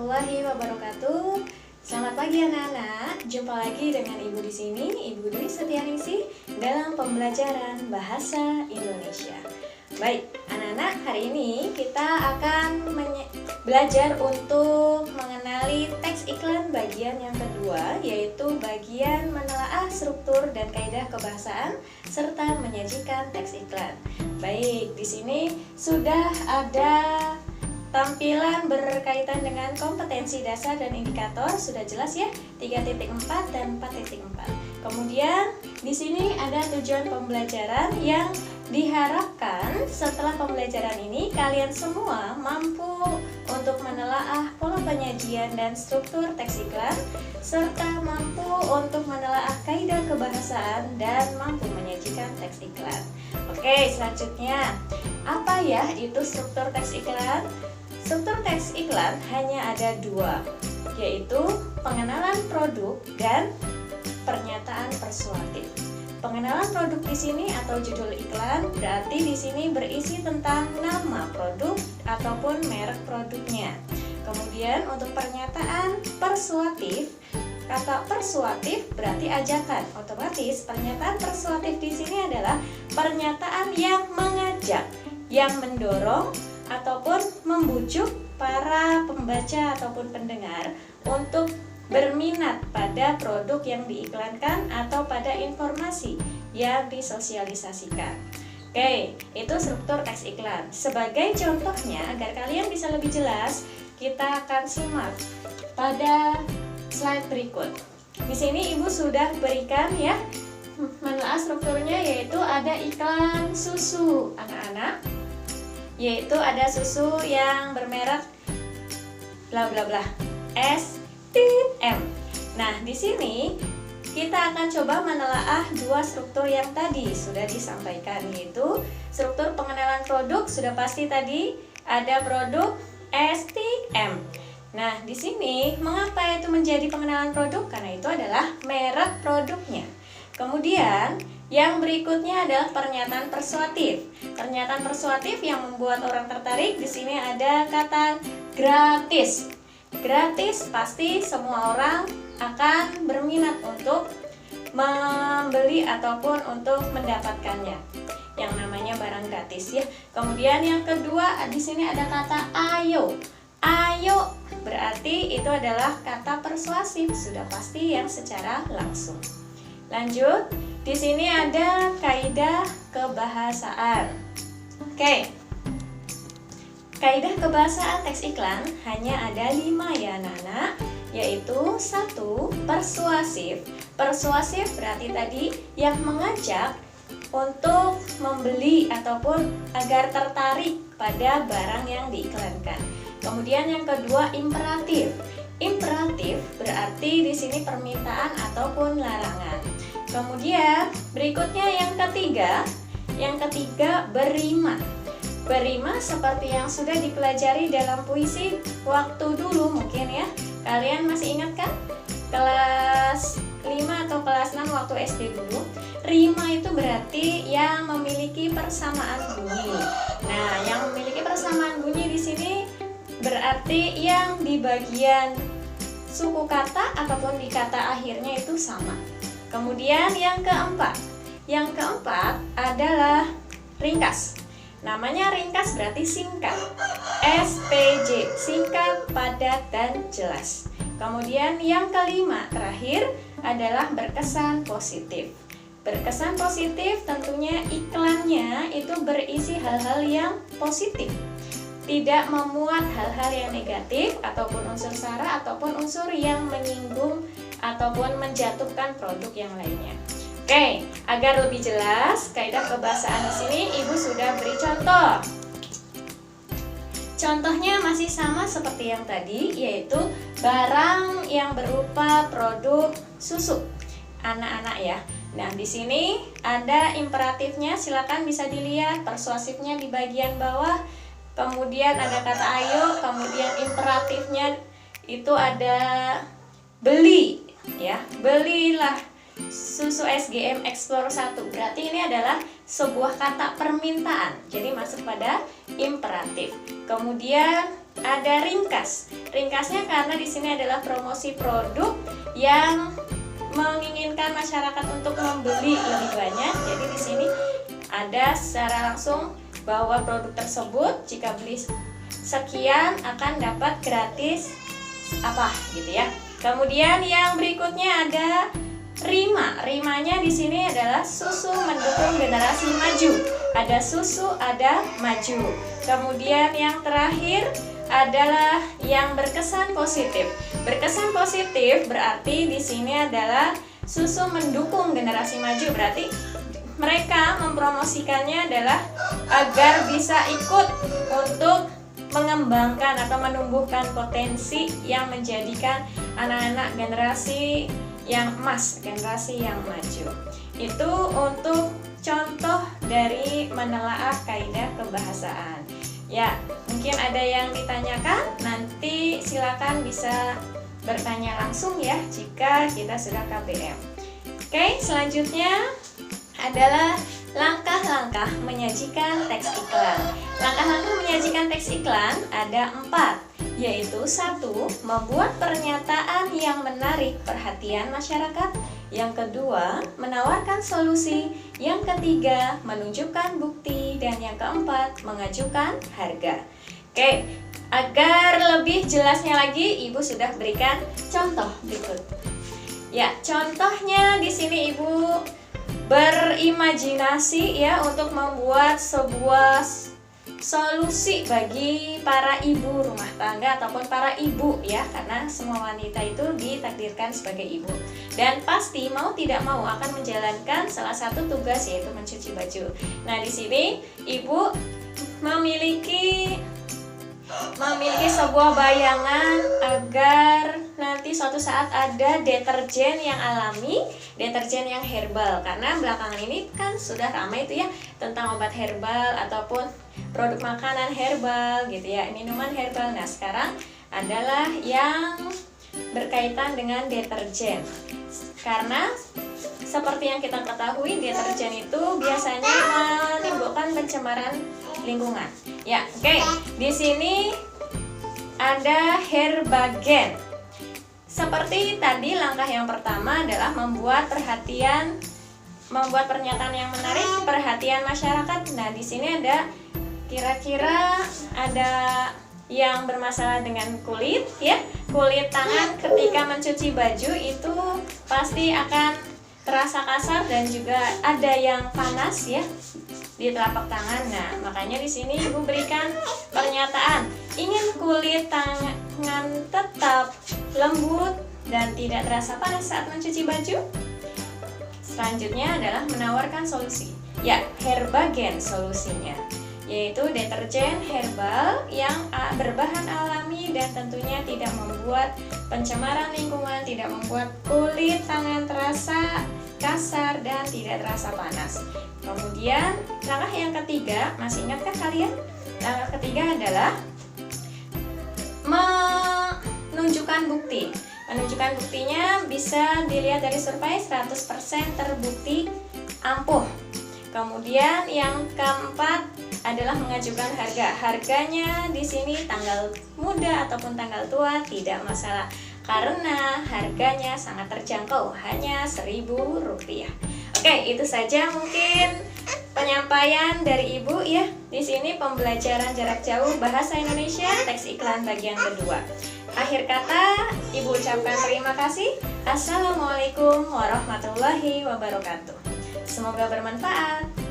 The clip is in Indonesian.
warahmatullahi wabarakatuh. Selamat pagi anak-anak. Jumpa lagi dengan Ibu di sini, Ibu Dwi Setianingsih dalam pembelajaran Bahasa Indonesia. Baik, anak-anak, hari ini kita akan belajar untuk mengenali teks iklan bagian yang kedua, yaitu bagian menelaah struktur dan kaidah kebahasaan serta menyajikan teks iklan. Baik, di sini sudah ada tampilan berkaitan dengan kompetensi dasar dan indikator, sudah jelas ya, 3.4 dan 4.4. Kemudian di sini ada tujuan pembelajaran yang diharapkan setelah pembelajaran ini kalian semua mampu untuk menelaah pola penyajian dan struktur teks iklan serta mampu untuk menelaah kaidah kebahasaan dan mampu menyajikan teks iklan. Oke, selanjutnya apa ya itu struktur teks iklan? Struktur teks iklan hanya ada dua, yaitu pengenalan produk dan pernyataan persuasif. Pengenalan produk di sini atau judul iklan berarti di sini berisi tentang nama produk ataupun merek produknya. Kemudian untuk pernyataan persuasif, kata persuasif berarti ajakan. Otomatis pernyataan persuasif di sini adalah pernyataan yang mengajak, yang mendorong ataupun membujuk para pembaca ataupun pendengar untuk berminat pada produk yang diiklankan atau pada informasi yang disosialisasikan. Oke, itu struktur teks iklan. Sebagai contohnya, agar kalian bisa lebih jelas, kita akan simak pada slide berikut. Di sini Ibu sudah berikan ya, menelaah strukturnya, yaitu ada iklan susu anak-anak, yaitu ada susu yang bermerek bla bla bla STM. Nah, di sini kita akan coba menelaah dua struktur yang tadi sudah disampaikan, yaitu struktur pengenalan produk sudah pasti tadi ada produk STM. Nah, di sini mengapa itu menjadi pengenalan produk? Karena itu adalah merek produknya. Kemudian yang berikutnya adalah pernyataan persuasif. Pernyataan persuasif yang membuat orang tertarik, di sini ada kata gratis. Gratis pasti semua orang akan berminat untuk membeli ataupun untuk mendapatkannya. Yang namanya barang gratis ya. Kemudian yang kedua di sini ada kata ayo. Ayo berarti itu adalah kata persuasif, sudah pasti yang secara langsung. Lanjut, di sini ada kaidah kebahasaan. Oke. Kaidah kebahasaan teks iklan hanya ada 5 ya anak-anak, yaitu 1. Persuasif. Persuasif berarti tadi yang mengajak untuk membeli ataupun agar tertarik pada barang yang diiklankan. Kemudian yang kedua, imperatif. Imperatif berarti di sini permintaan ataupun larangan. Kemudian berikutnya yang ketiga berima. Berima seperti yang sudah dipelajari dalam puisi waktu dulu mungkin ya. Kalian masih ingat kan? Kelas 5 atau kelas 6 waktu SD dulu. Rima itu berarti yang memiliki persamaan bunyi. Nah, yang memiliki persamaan bunyi di sini berarti yang di bagian suku kata ataupun di kata akhirnya itu sama. Kemudian yang keempat adalah ringkas. Namanya ringkas berarti singkat. SPJ, singkat, padat, dan jelas. Kemudian yang kelima terakhir adalah berkesan positif. Berkesan positif tentunya iklannya itu berisi hal-hal yang positif, tidak memuat hal-hal yang negatif ataupun unsur sara ataupun unsur yang menyinggung ataupun menjatuhkan produk yang lainnya. Oke, agar lebih jelas kaidah kebahasaan di sini Ibu sudah beri contoh. Contohnya masih sama seperti yang tadi, yaitu barang yang berupa produk susu. Anak-anak ya. Nah, di sini ada imperatifnya, silakan bisa dilihat, persuasifnya di bagian bawah. Kemudian ada kata ayo, kemudian imperatifnya itu ada beli ya. Belilah susu SGM Explore 1. Berarti ini adalah sebuah kata permintaan. Jadi masuk pada imperatif. Kemudian ada ringkas. Ringkasnya karena di sini adalah promosi produk yang menginginkan masyarakat untuk membeli lebih banyak. Jadi di sini ada secara langsung bahwa produk tersebut jika beli sekian akan dapat gratis apa gitu ya. Kemudian yang berikutnya ada Rima. Rimanya di sini adalah susu mendukung generasi maju. Ada susu, ada maju. Kemudian yang terakhir adalah yang berkesan positif. Berkesan positif berarti di sini adalah susu mendukung generasi maju. Berarti mereka mempromosikannya adalah agar bisa ikut untuk mengembangkan atau menumbuhkan potensi yang menjadikan anak-anak generasi yang emas, generasi yang maju. Itu untuk contoh dari menelaah kaidah kebahasaan. Ya, mungkin ada yang ditanyakan, nanti silakan bisa bertanya langsung ya jika kita sudah KBM. Oke, selanjutnya adalah langkah-langkah menyajikan teks iklan. Langkah-langkah menyajikan teks iklan ada 4, yaitu 1. Membuat pernyataan yang menarik perhatian masyarakat. Yang kedua, menawarkan solusi. Yang ketiga, menunjukkan bukti. Dan yang keempat, mengajukan harga. Oke, agar lebih jelasnya lagi, Ibu sudah berikan contoh berikut. Ya, contohnya di sini Ibu berimajinasi ya untuk membuat sebuah solusi bagi para ibu rumah tangga ataupun para ibu ya, karena semua wanita itu ditakdirkan sebagai ibu dan pasti mau tidak mau akan menjalankan salah satu tugas, yaitu mencuci baju. Nah, di sini ibu memiliki sebuah bayangan agar nanti suatu saat ada deterjen yang alami, deterjen yang herbal, karena belakangan ini kan sudah ramai itu ya tentang obat herbal ataupun produk makanan herbal gitu ya, minuman herbal. Nah, sekarang adalah yang berkaitan dengan deterjen, karena seperti yang kita ketahui deterjen itu biasanya menimbulkan pencemaran lingkungan. Ya, oke. Di sini ada Herbagen. Seperti tadi, langkah yang pertama adalah membuat pernyataan yang menarik perhatian masyarakat. Nah, di sini ada kira-kira ada yang bermasalah dengan kulit ya. Kulit tangan ketika mencuci baju itu pasti akan terasa kasar dan juga ada yang panas ya di telapak tangan. Nah, makanya di sini Ibu berikan pernyataan, ingin kulit tangan tetap lembut dan tidak terasa panas saat mencuci baju. Selanjutnya adalah menawarkan solusi. Ya, Herbagen solusinya, yaitu deterjen herbal yang berbahan alami dan tentunya tidak membuat pencemaran lingkungan, tidak membuat kulit tangan terasa kasar dan tidak terasa panas. Kemudian langkah yang ketiga, masih ingatkah kalian? Langkah ketiga adalah menunjukkan bukti. Menunjukkan buktinya bisa dilihat dari survei 100% terbukti ampuh. Kemudian yang keempat adalah mengajukan harga. Harganya di sini tanggal muda ataupun tanggal tua tidak masalah karena harganya sangat terjangkau, hanya Rp1.000. Oke, itu saja mungkin penyampaian dari Ibu ya. Di sini pembelajaran jarak jauh bahasa Indonesia teks iklan bagian kedua. Akhir kata, Ibu ucapkan terima kasih. Assalamualaikum warahmatullahi wabarakatuh. Semoga bermanfaat.